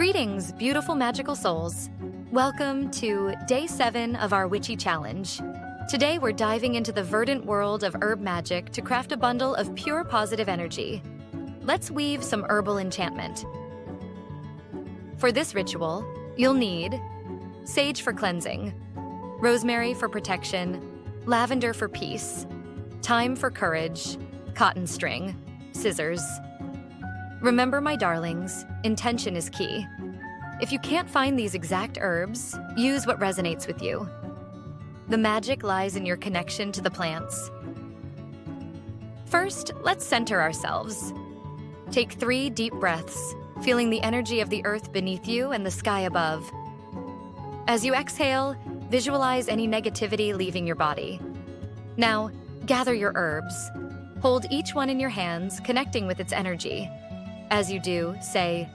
Greetings, beautiful magical souls. Welcome to Day 7 of our Witchy Challenge. Today we're diving into the verdant world of herb magic to craft a bundle of pure positive energy. Let's weave some herbal enchantment. For this ritual, you'll need sage for cleansing, rosemary for protection, lavender for peace, thyme for courage, cotton string, scissors. Remember, my darlings, intention is key. If you can't find these exact herbs, use what resonates with you. The magic lies in your connection to the plants. First, let's center ourselves. Take 3 deep breaths, feeling the energy of the earth beneath you and the sky above. As you exhale, visualize any negativity leaving your body. Now, gather your herbs. Hold each one in your hands, connecting with its energy. As you do, say,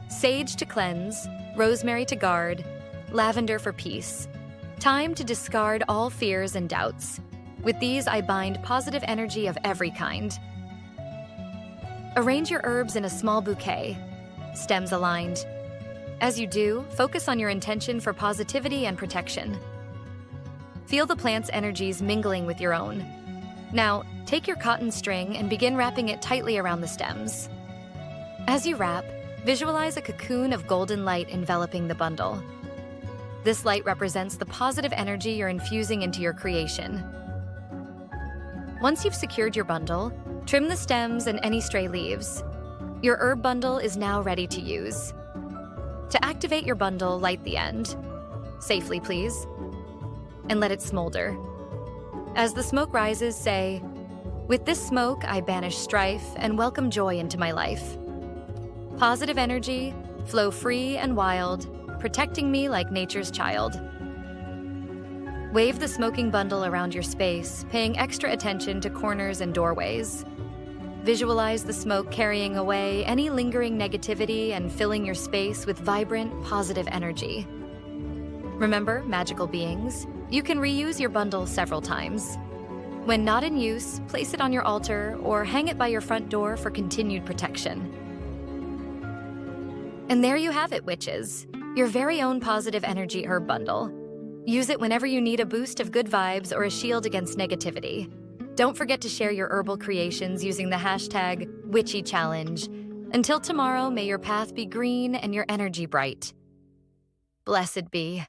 sage to cleanse, rosemary to guard, lavender for peace. Time to discard all fears and doubts. With these, I bind positive energy of every kind. Arrange your herbs in a small bouquet, stems aligned. As you do, focus on your intention for positivity and protection. Feel the plant's energies mingling with your own. Now, take your cotton string and begin wrapping it tightly around the stems. As you wrap, visualize a cocoon of golden light enveloping the bundle. This light represents the positive energy you're infusing into your creation. Once you've secured your bundle, trim the stems and any stray leaves. Your herb bundle is now ready to use. To activate your bundle, light the end. Safely, please. And let it smolder. As the smoke rises, say, "With this smoke, I banish strife and welcome joy into my life. Positive energy, flow free and wild, protecting me like nature's child." Wave the smoking bundle around your space, paying extra attention to corners and doorways. Visualize the smoke carrying away any lingering negativity and filling your space with vibrant, positive energy. Remember, magical beings, you can reuse your bundle several times. When not in use, place it on your altar or hang it by your front door for continued protection. And there you have it, witches, your very own positive energy herb bundle. Use it whenever you need a boost of good vibes or a shield against negativity. Don't forget to share your herbal creations using the hashtag Witchy Challenge. Until tomorrow, may your path be green and your energy bright. Blessed be.